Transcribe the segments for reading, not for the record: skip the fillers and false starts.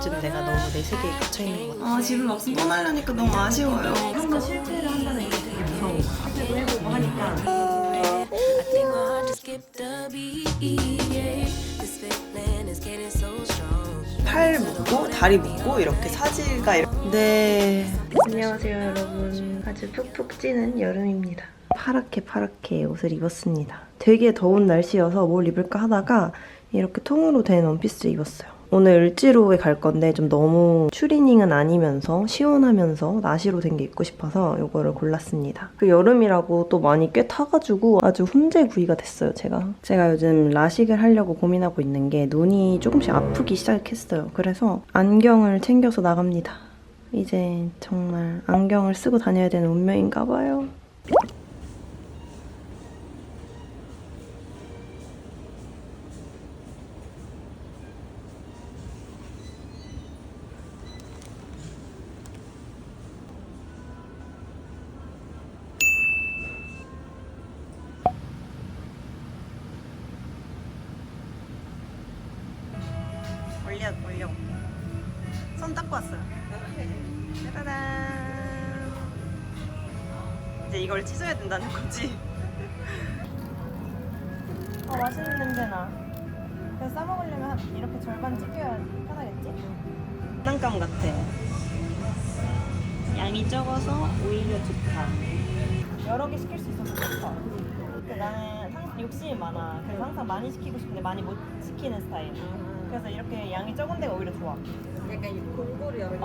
요즘 내가 너무 내 세계에 갇혀있는 것 같아. 집을 막상 떠나려니까 너무 아쉬워요. 한번 실패를 한다는 게 되게 무서워. 앞에도 해보고 하니까. I think my heart just skipped a beat. Yeah. This feeling is getting so strong. 팔 묶고 다리 묶고 이렇게 사지가 이렇게. 네. 안녕하세요 여러분. 아주 푹푹 찌는 여름입니다. 파랗게 옷을 입었습니다. 되게 더운 날씨여서 뭘 입을까 하다가 이렇게 통으로 된 원피스를 입었어요. 오늘 을지로에 갈 건데 좀 너무 추리닝은 아니면서 시원하면서 나시로 된 게 입고 싶어서 이거를 골랐습니다. 그 여름이라고 또 많이 꽤 타가지고 아주 훈제구이가 됐어요, 제가 요즘 라식을 하려고 고민하고 있는 게 눈이 조금씩 아프기 시작했어요. 그래서 안경을 챙겨서 나갑니다. 이제 정말 안경을 쓰고 다녀야 되는 운명인가 봐요. 올려. 손 닦고 왔어요. 짜라란. 이제 이걸 찢어야 된다는 거지. 맛있는 냄새나. 그래서 싸먹으려면 이렇게 절반 찢겨야 편하겠지? 장난감 같아. 양이 적어서 오히려 좋다. 여러 개 시킬 수 있어서 좋다. 근데 나는 항상 욕심이 많아. 그래서 항상 많이 시키고 싶은데 많이 못 시키는 스타일. 그래서 이렇게 양이 적은 데가 오히려 좋아. 약간 골고루 여러 개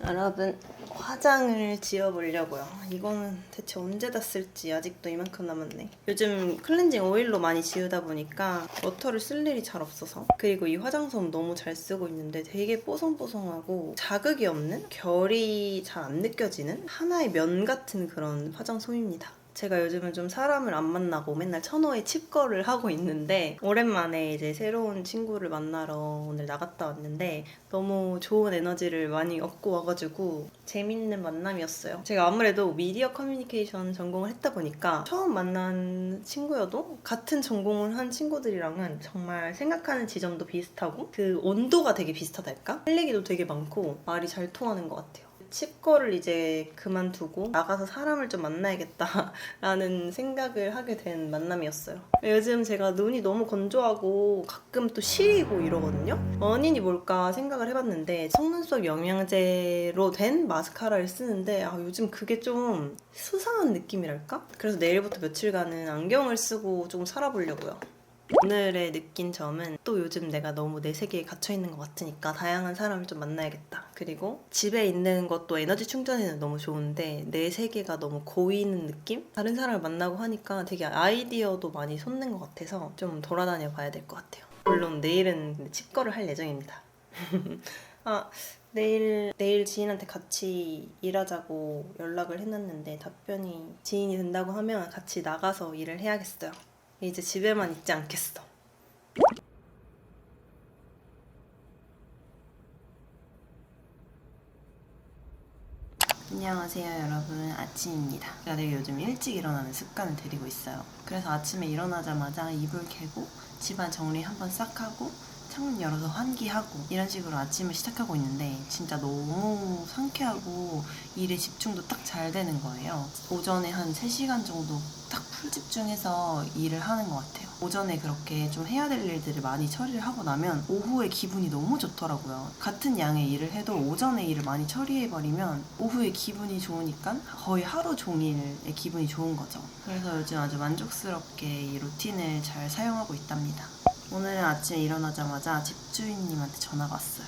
여러분, 화장을 지워보려고요. 이거는 대체 언제 다 쓸지 아직도 이만큼 남았네. 요즘 클렌징 오일로 많이 지우다 보니까 워터를 쓸 일이 잘 없어서. 그리고 이 화장솜 너무 잘 쓰고 있는데 되게 뽀송뽀송하고 자극이 없는, 결이 잘 안 느껴지는 하나의 면 같은 그런 화장솜입니다. 제가 요즘은 좀 사람을 안 만나고 맨날 천호에 칩거를 하고 있는데 오랜만에 이제 새로운 친구를 만나러 오늘 나갔다 왔는데 너무 좋은 에너지를 많이 얻고 와가지고 재밌는 만남이었어요. 제가 아무래도 미디어 커뮤니케이션 전공을 했다 보니까 처음 만난 친구여도 같은 전공을 한 친구들이랑은 정말 생각하는 지점도 비슷하고 그 온도가 되게 비슷하달까? 할 얘기도 되게 많고 말이 잘 통하는 것 같아요. 칩거를 이제 그만두고 나가서 사람을 좀 만나야겠다라는 생각을 하게 된 만남이었어요. 요즘 제가 눈이 너무 건조하고 가끔 또 시리고 이러거든요. 원인이 뭘까 생각을 해봤는데 속눈썹 영양제로 된 마스카라를 쓰는데 요즘 그게 좀 수상한 느낌이랄까? 그래서 내일부터 며칠간은 안경을 쓰고 좀 살아보려고요. 오늘의 느낀 점은 또 요즘 내가 너무 내 세계에 갇혀있는 것 같으니까 다양한 사람을 좀 만나야겠다. 그리고 집에 있는 것도 에너지 충전에는 너무 좋은데 내 세계가 너무 고이는 느낌? 다른 사람을 만나고 하니까 되게 아이디어도 많이 솟는 것 같아서 좀 돌아다녀 봐야 될 것 같아요. 물론 내일은 칩거를 할 예정입니다. 내일 지인한테 같이 일하자고 연락을 해놨는데 답변이 지인이 된다고 하면 같이 나가서 일을 해야겠어요. 이제 집에만 있지 않겠어. 안녕하세요 여러분, 아침입니다. 제가 되게 요즘 일찍 일어나는 습관을 들이고 있어요. 그래서 아침에 일어나자마자 이불 개고 집안 정리 한번 싹 하고 창문 열어서 환기하고 이런 식으로 아침을 시작하고 있는데 진짜 너무 상쾌하고 일에 집중도 딱 잘 되는 거예요. 오전에 한 3시간 정도 딱 풀 집중해서 일을 하는 것 같아요. 오전에 그렇게 좀 해야 될 일들을 많이 처리를 하고 나면 오후에 기분이 너무 좋더라고요. 같은 양의 일을 해도 오전에 일을 많이 처리해버리면 오후에 기분이 좋으니까 거의 하루 종일의 기분이 좋은 거죠. 그래서 요즘 아주 만족스럽게 이 루틴을 잘 사용하고 있답니다. 오늘 아침에 일어나자마자 집주인님한테 전화가 왔어요.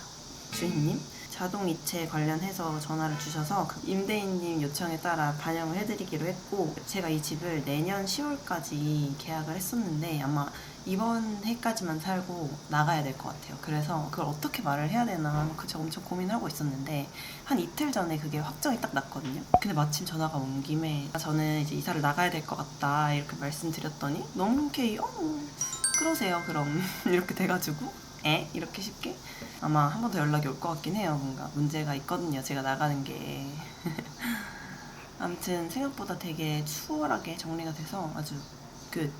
주인님? 자동이체 관련해서 전화를 주셔서 임대인님 요청에 따라 반영을 해드리기로 했고 제가 이 집을 내년 10월까지 계약을 했었는데 아마 이번 해까지만 살고 나가야 될 것 같아요. 그래서 그걸 어떻게 말을 해야 되나 제가 엄청 고민하고 있었는데 한 이틀 전에 그게 확정이 딱 났거든요. 근데 마침 전화가 온 김에 저는 이제 이사를 나가야 될 것 같다 이렇게 말씀드렸더니 너무 흔쾌히 그러세요 그럼 이렇게 돼가지고 이렇게 쉽게? 아마 한 번 더 연락이 올 것 같긴 해요. 뭔가 문제가 있거든요, 제가 나가는 게. 아무튼 생각보다 되게 수월하게 정리가 돼서 아주 끝.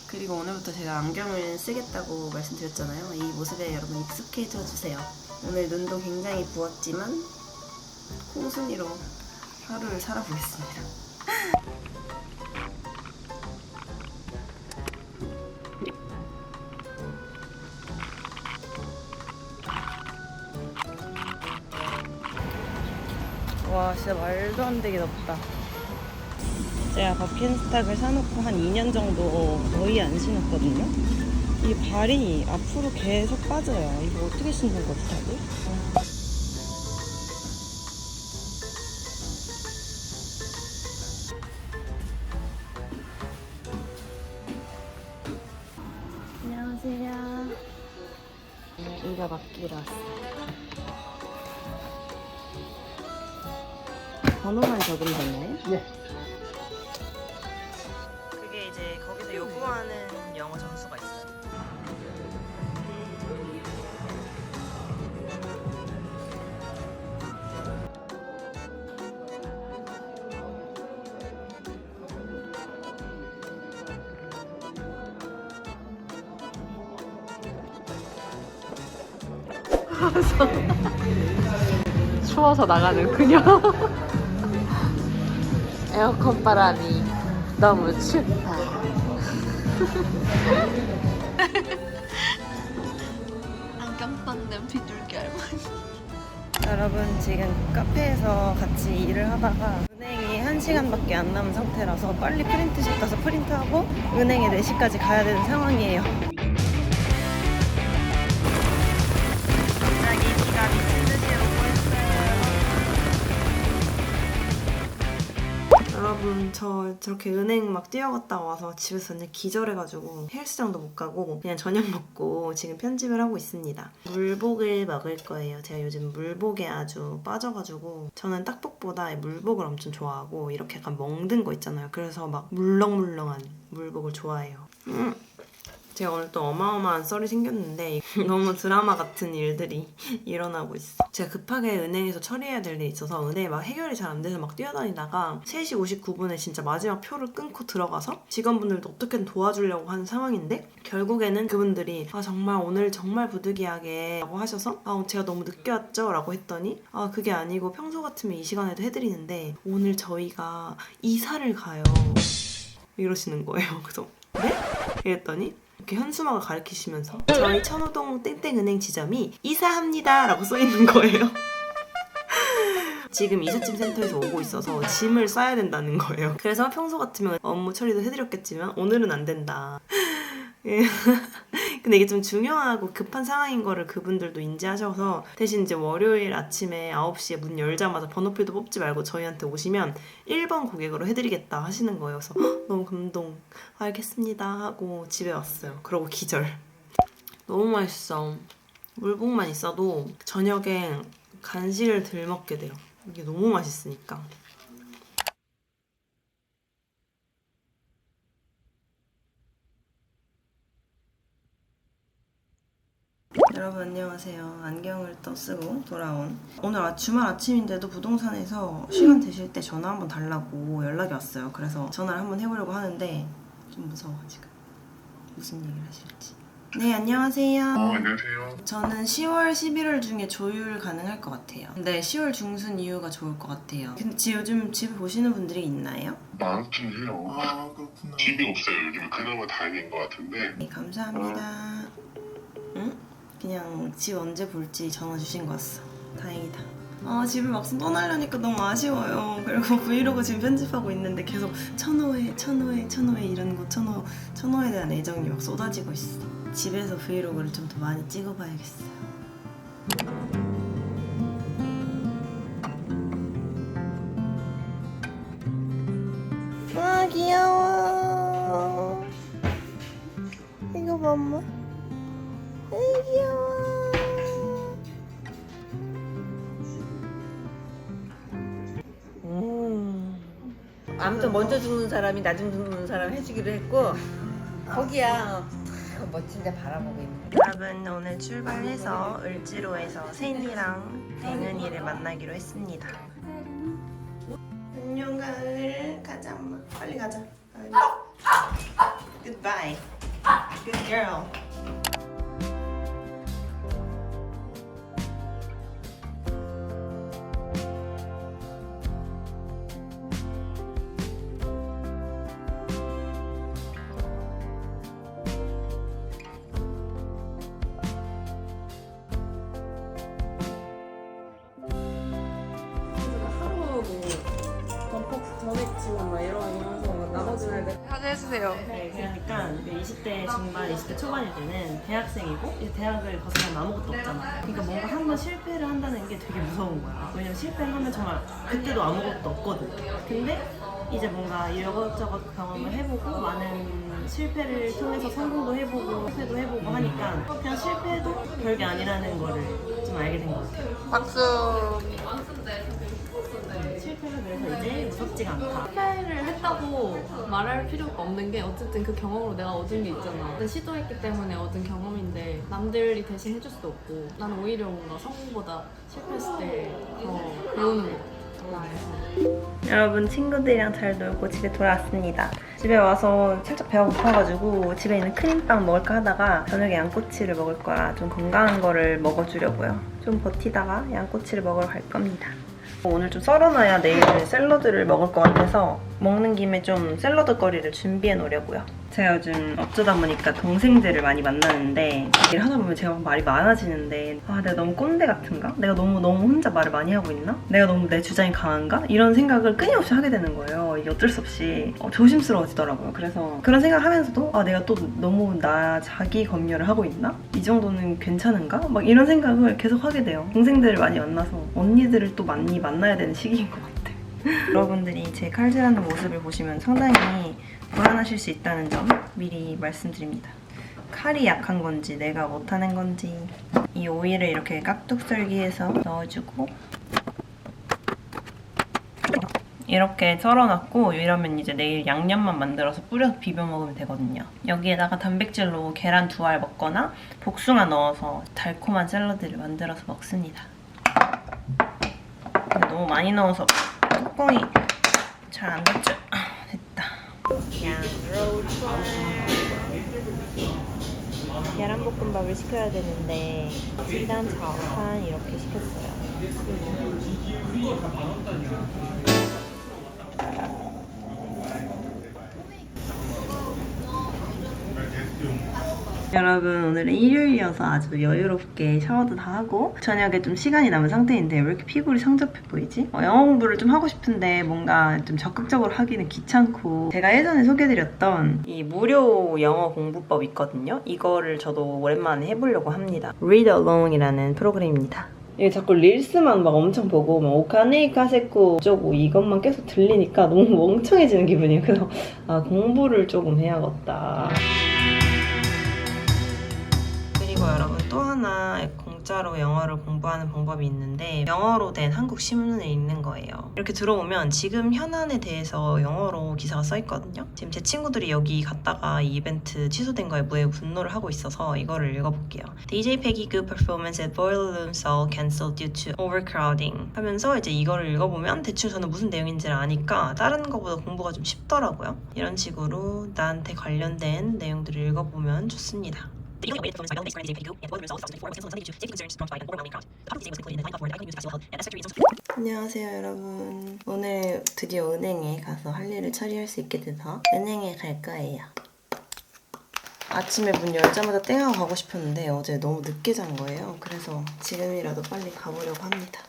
그리고 오늘부터 제가 안경을 쓰겠다고 말씀드렸잖아요. 이 모습에 여러분 익숙해져 주세요. 오늘 눈도 굉장히 부었지만 콩순이로 하루를 살아보겠습니다. 와, 진짜 말도 안 되게 덥다. 제가 버킨스탁을 사놓고 한 2년 정도 거의 안 신었거든요. 이 발이 앞으로 계속 빠져요. 이거 어떻게 신는 거지, 다들? 안녕하세요. 이가 맡기러 왔어요. 번호만 적으면 되나요? 예. 그게 이제 거기서 요구하는 영어 점수가 있어요. 추워서 나가는 그녀. 에어컨 바람이 너무 춥다. 안경 떴는 비둘기 할머니. 여러분, 지금 카페에서 같이 일을 하다가 은행이 1시간밖에 안 남은 상태라서 빨리 프린트실 가서 프린트하고 은행에 4시까지 가야 되는 상황이에요. 갑자기 비가 미친 듯이 오고 있어요. 여러분, 저 저렇게 은행 막 뛰어갔다 와서 집에서 완전 기절해가지고 헬스장도 못 가고 그냥 저녁 먹고 지금 편집을 하고 있습니다. 물복을 먹을 거예요. 제가 요즘 물복에 아주 빠져가지고 저는 딱복보다 물복을 엄청 좋아하고 이렇게 약간 멍든 거 있잖아요. 그래서 막 물렁물렁한 물복을 좋아해요. 제가 오늘 또 어마어마한 썰이 생겼는데 너무 드라마 같은 일들이 일어나고 있어. 제가 급하게 은행에서 처리해야 될 일이 있어서 은행에 막 해결이 잘 안 돼서 막 뛰어다니다가 3시 59분에 진짜 마지막 표를 끊고 들어가서 직원분들도 어떻게든 도와주려고 하는 상황인데 결국에는 그분들이 정말 오늘 정말 부득이하게 라고 하셔서 제가 너무 늦게 왔죠? 라고 했더니 그게 아니고 평소 같으면 이 시간에도 해드리는데 오늘 저희가 이사를 가요. 이러시는 거예요. 그래서 네? 이랬더니 이렇게 현수막을 가리키시면서 저희 천호동 땡땡은행 지점이 이사합니다 라고 써있는 거예요. 지금 이삿짐 센터에서 오고 있어서 짐을 싸야 된다는 거예요. 그래서 평소 같으면 업무 처리도 해드렸겠지만 오늘은 안 된다. 근데 이게 좀 중요하고 급한 상황인 거를 그분들도 인지하셔서 대신 이제 월요일 아침에 9시에 문 열자마자 번호표도 뽑지 말고 저희한테 오시면 1번 고객으로 해드리겠다 하시는 거예요. 그래서 너무 감동. 알겠습니다 하고 집에 왔어요. 그러고 기절. 너무 맛있어. 물복만 있어도 저녁에 간식을 덜 먹게 돼요. 이게 너무 맛있으니까. 여러분 안녕하세요. 안경을 또 쓰고 돌아온 오늘 주말 아침인데도 부동산에서 시간 되실 때 전화 한번 달라고 연락이 왔어요. 그래서 전화를 한번 해보려고 하는데 좀 무서워 지금. 무슨 얘기를 하실지. 네, 안녕하세요. 안녕하세요. 저는 10월, 11월 중에 조율 가능할 것 같아요. 네, 10월 중순 이후가 좋을 것 같아요. 근데 요즘 집에 보시는 분들이 있나요? 많긴 해요. 그렇구나. 집이 없어요. 요즘 그나마 다행인 것 같은데. 네, 감사합니다. 응? 그냥 집 언제 볼지 전화 주신 거 같어. 다행이다. 집을 막상 떠나려니까 너무 아쉬워요. 그리고 브이로그 지금 편집하고 있는데 계속 천호에 이런 거 천호에 대한 애정이 막 쏟아지고 있어. 집에서 브이로그를 좀 더 많이 찍어봐야겠어요. 아 귀여워. 이거 봐 엄마. 귀여워. 아무튼 먼저 죽는 사람이 나중 죽는 사람 해주기로 했고 거기야 멋진데 바라보고 있는 여러분 오늘 출발해서 을지로에서 세인이랑 댕은이를 만나기로 했습니다. 안녕 가을. 가자 엄마. 빨리 가자. Goodbye. Good girl. 해주세요. 네, 그러니까 20대 중반, 20대 초반일 때는 대학생이고 이제 대학을 벗어나면 아무것도 없잖아. 그러니까 뭔가 한번 실패를 한다는 게 되게 무서운 거야. 왜냐면 실패를 하면 정말 그때도 아무것도 없거든. 근데 이제 뭔가 이것저것 경험을 해보고 많은 실패를 통해서 성공도 해보고 실패도 해보고 하니까 그냥 실패도 별게 아니라는 거를 좀 알게 된 것 같아요. 박수. 실패가 그래서 이제 무섭지가 않다. 실패를 했다고 말할 필요가 없는 게 어쨌든 그 경험으로 내가 얻은 게 있잖아. 내가 시도했기 때문에 얻은 경험인데 남들이 대신 해줄 수도 없고 나는 오히려 뭔가 성공보다 실패했을 때 더 배우는 거 같아. 여러분 친구들이랑 잘 놀고 집에 돌아왔습니다. 집에 와서 살짝 배가 고파가지고 집에 있는 크림빵 먹을까 하다가 저녁에 양꼬치를 먹을 거라 좀 건강한 거를 먹어주려고요. 좀 버티다가 양꼬치를 먹으러 갈 겁니다. 오늘 좀 썰어놔야 내일 샐러드를 먹을 것 같아서 먹는 김에 좀 샐러드 거리를 준비해 놓으려고요. 제가 요즘 어쩌다 보니까 동생들을 많이 만나는데 일을 하다 보면 제가 말이 많아지는데 내가 너무 꼰대 같은가? 내가 너무 혼자 말을 많이 하고 있나? 내가 너무 내 주장이 강한가? 이런 생각을 끊임없이 하게 되는 거예요. 이게 어쩔 수 없이 조심스러워지더라고요. 그래서 그런 생각을 하면서도 내가 또 너무 나 자기 검열을 하고 있나? 이 정도는 괜찮은가? 막 이런 생각을 계속 하게 돼요. 동생들을 많이 만나서 언니들을 또 많이 만나야 되는 시기인 것 같아요. 여러분들이 제 칼질하는 모습을 보시면 상당히 불안하실 수 있다는 점 미리 말씀드립니다. 칼이 약한 건지 내가 못하는 건지 이 오이를 이렇게 깍둑썰기해서 넣어주고 이렇게 썰어놨고 이러면 이제 내일 양념만 만들어서 뿌려서 비벼 먹으면 되거든요. 여기에다가 단백질로 계란 2알 먹거나 복숭아 넣어서 달콤한 샐러드를 만들어서 먹습니다. 근데 너무 많이 넣어서 뚜껑이 잘 안 닫죠? 됐다. 계란볶음밥을 시켜야 되는데 일단 자판 이렇게 시켰어요. 여러분 오늘은 일요일이어서 아주 여유롭게 샤워도 다 하고 저녁에 좀 시간이 남은 상태인데 왜 이렇게 피부를 청접해 보이지? 영어 공부를 좀 하고 싶은데 뭔가 좀 적극적으로 하기는 귀찮고 제가 예전에 소개해드렸던 이 무료 영어 공부법 있거든요? 이거를 저도 오랜만에 해보려고 합니다. Read Along이라는 프로그램입니다. 이게 자꾸 릴스만 막 엄청 보고 막 오카네 카세코 어쩌고 이것만 계속 들리니까 너무 멍청해지는 기분이에요. 그래서 공부를 조금 해야겠다. 그리고 여러분 또 하나 공짜로 영어를 공부하는 방법이 있는데 영어로 된 한국 신문을 읽는 거예요. 이렇게 들어오면 지금 현안에 대해서 영어로 기사가 써있거든요. 지금 제 친구들이 여기 갔다가 이 이벤트 취소된 거에 매우 분노를 하고 있어서 이거를 읽어볼게요. DJ Peggy good performance at Boiler Room Seoul cancelled due to overcrowding 하면서 이제 이거를 읽어보면 대충 저는 무슨 내용인지를 아니까 다른 거보다 공부가 좀 쉽더라고요. 이런 식으로 나한테 관련된 내용들을 읽어보면 좋습니다. The eagle awaited performance by well-based DJ Peggy and boiler results substance 4 was canceled on Sunday due to safety concerns prompted by an overwhelming crowd. The public was included in the line for the Icon Music Festival held at S Factory Reasons. 안녕하세요 여러분. 오늘 드디어 은행에 가서 할 일을 처리할 수 있게 돼서 은행에 갈 거예요. 아침에 문 열자마자 땡하고 가고 싶었는데 어제 너무 늦게 잔 거예요. 그래서 지금이라도 빨리 가보려고 합니다.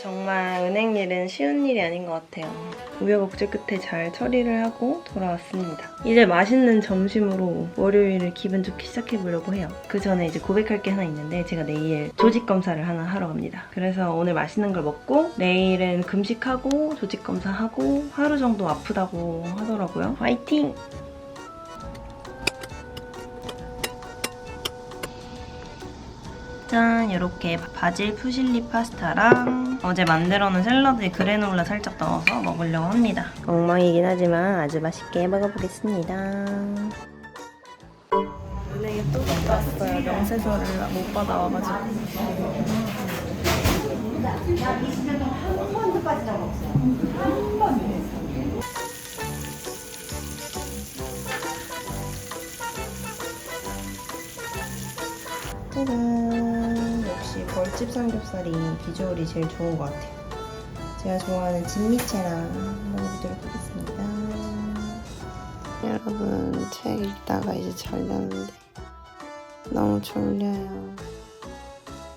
정말 은행 일은 쉬운 일이 아닌 것 같아요. 우여곡절 끝에 잘 처리를 하고 돌아왔습니다. 이제 맛있는 점심으로 월요일을 기분 좋게 시작해보려고 해요. 그 전에 이제 고백할 게 하나 있는데 제가 내일 조직검사를 하나 하러 갑니다. 그래서 오늘 맛있는 걸 먹고 내일은 금식하고 조직검사하고 하루 정도 아프다고 하더라고요. 화이팅! 짠! 이렇게 바질 푸실리 파스타랑 어제 만들어놓은 샐러드에 그래놀라 살짝 넣어서 먹으려고 합니다. 엉망이긴 하지만 아주 맛있게 먹어보겠습니다. 은행에 또 갔다 왔어요. 명세서를 못 받아와가지고. 짜잔! 역시 벌집 삼겹살이 비주얼이 제일 좋은 것 같아요. 제가 좋아하는 진미채랑 먹어보도록 하겠습니다. 여러분, 책 읽다가 이제 자려는데 너무 졸려요.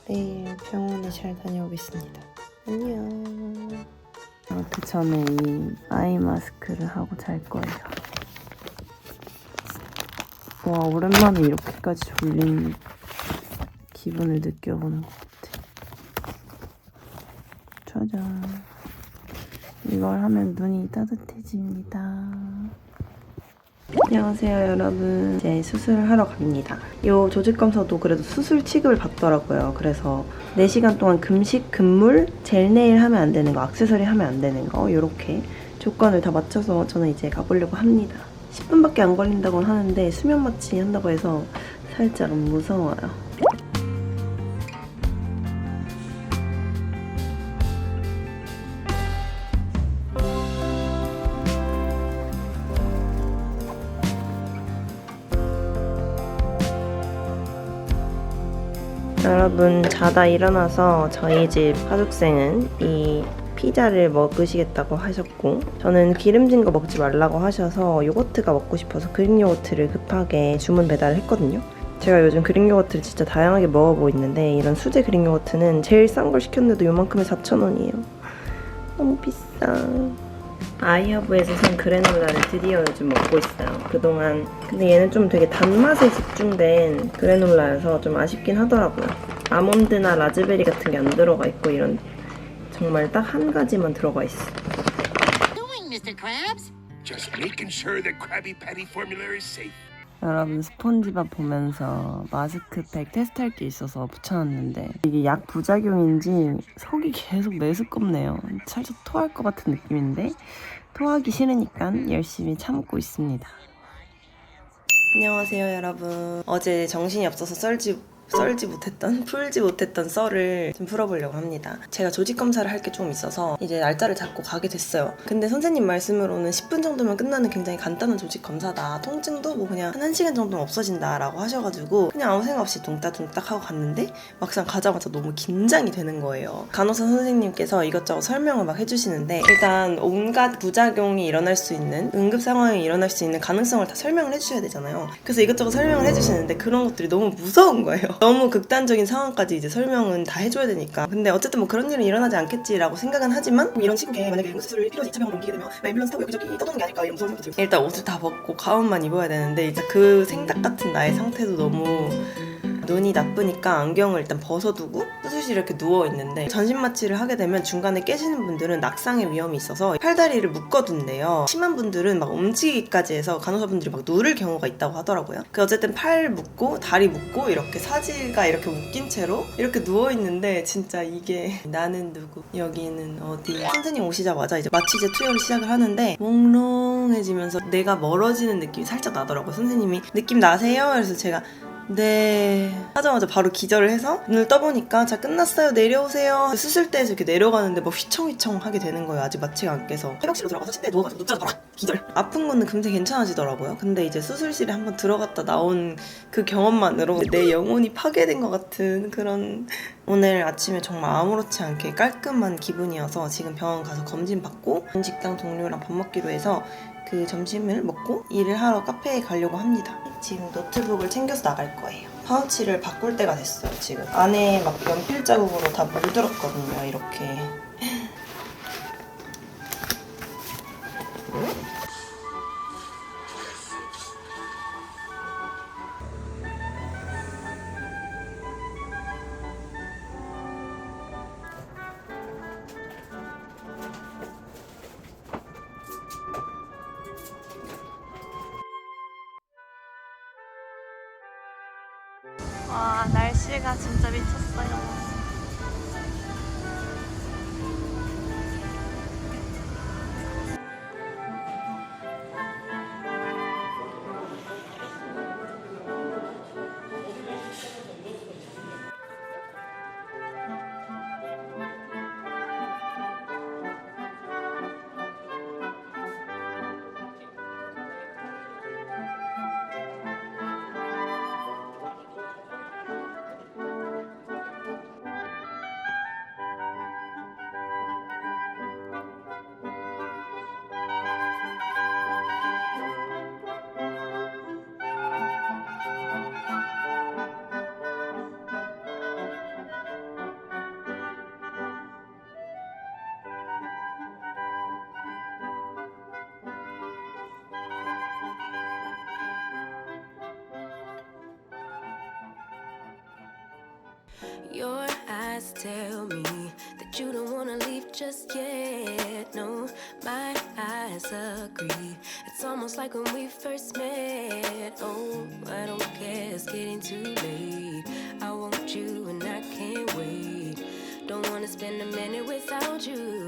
내일 병원에 잘 다녀오겠습니다. 안녕. 그 전에 이 아이 마스크를 하고 잘 거예요. 와, 오랜만에 이렇게까지 졸린 기분을 느껴보는 것 같아. 짜잔. 이걸 하면 눈이 따뜻해집니다. 안녕하세요 여러분. 이제 수술을 하러 갑니다. 이 조직검사도 그래도 수술 취급을 받더라고요. 그래서 4시간 동안 금식, 금물, 젤네일 하면 안 되는 거, 액세서리 하면 안 되는 거 이렇게 조건을 다 맞춰서 저는 이제 가보려고 합니다. 10분밖에 안 걸린다고 하는데 수면 마취 한다고 해서 살짝 무서워요. 여러분, 자다 일어나서 저희 집 가족생은 이 피자를 먹으시겠다고 하셨고, 저는 기름진 거 먹지 말라고 하셔서 요거트가 먹고 싶어서 그릭 요거트를 급하게 주문 배달을 했거든요. 제가 요즘 그릭 요거트를 진짜 다양하게 먹어보고 있는데 이런 수제 그릭 요거트는 제일 싼 걸 시켰는데도 요만큼에 4,000원이에요. 너무 비싸. 아이허브에서 산 그래놀라를 드디어 요즘 먹고 있어요. 그동안 근데 얘는 좀 되게 단맛에 집중된 그래놀라여서 좀 아쉽긴 하더라고요. 아몬드나 라즈베리 같은 게 안 들어가 있고 이런 정말 딱 한 가지만 들어가 있어. Doing, Mr. Krabs? Just making sure the Krabby Patty formula is safe. 여러분, 스폰지밥 보면서 마스크팩 테스트할 게 있어서 붙여놨는데 이게 약 부작용인지 속이 계속 메스껍네요. 살짝 토할 것 같은 느낌인데 토하기 싫으니까 열심히 참고 있습니다. 안녕하세요 여러분. 어제 정신이 없어서 풀지 못했던 썰을 좀 풀어보려고 합니다. 제가 조직 검사를 할 게 좀 있어서 이제 날짜를 잡고 가게 됐어요. 근데 선생님 말씀으로는 10분 정도면 끝나는 굉장히 간단한 조직 검사다. 통증도 뭐 그냥 한 1시간 정도면 없어진다 라고 하셔가지고 그냥 아무 생각 없이 둥딱둥딱 하고 갔는데 막상 가자마자 너무 긴장이 되는 거예요. 간호사 선생님께서 이것저것 설명을 막 해주시는데 일단 온갖 부작용이 일어날 수 있는, 응급 상황이 일어날 수 있는 가능성을 다 설명을 해주셔야 되잖아요. 그래서 이것저것 설명을 해주시는데 그런 것들이 너무 무서운 거예요. 너무 극단적인 상황까지 이제 설명은 다 해줘야 되니까. 근데 어쨌든 뭐 그런 일은 일어나지 않겠지라고 생각은 하지만 이런 시국에 만약에 응급수술을 필요해서 2차 병원으로 옮기게 되면 앰뷸런스 타고 여기저기 떠도는 게 아닐까 이런 무서운 생각도 들어요. 일단 옷을 다 벗고 가운만 입어야 되는데 일단 그 생닭 같은 나의 상태도 너무 눈이 나쁘니까 안경을 일단 벗어두고 수술실에 이렇게 누워있는데 전신 마취를 하게 되면 중간에 깨지는 분들은 낙상의 위험이 있어서 팔다리를 묶어둔대요. 심한 분들은 막 움직이기까지 해서 간호사분들이 막 누를 경우가 있다고 하더라고요. 어쨌든 팔 묶고 다리 묶고 이렇게 사지가 이렇게 묶인 채로 이렇게 누워있는데 진짜 이게 나는 누구 여기는 어디. 선생님 오시자마자 이제 마취제 투여를 시작을 하는데 몽롱해지면서 내가 멀어지는 느낌이 살짝 나더라고요. 선생님이 느낌 나세요? 그래서 제가 네 하자마자 바로 기절을 해서 눈을 떠보니까 자 끝났어요 내려오세요. 수술대에서 이렇게 내려가는데 뭐 휘청휘청 하게 되는 거예요. 아직 마취가 안 깨서 회복실로 들어가서 침대에 누워가지고 눕자마자 바로 기절. 아픈 거는 금세 괜찮아지더라고요. 근데 이제 수술실에 한번 들어갔다 나온 그 경험만으로 내 영혼이 파괴된 것 같은 그런. 오늘 아침에 정말 아무렇지 않게 깔끔한 기분이어서 지금 병원 가서 검진 받고 직장 동료랑 밥 먹기로 해서 그 점심을 먹고 일을 하러 카페에 가려고 합니다. 지금 노트북을 챙겨서 나갈 거예요. 파우치를 바꿀 때가 됐어요. 지금 안에 막 연필 자국으로 다 물들었거든요. 이렇게. 와, 날씨 날씨가 진짜 미쳤어요. Your eyes tell me that you don't wanna leave just yet. No, my eyes agree. It's almost like when we first met. Oh, I don't care, it's getting too late. I want you and I can't wait. Don't wanna spend a minute without you.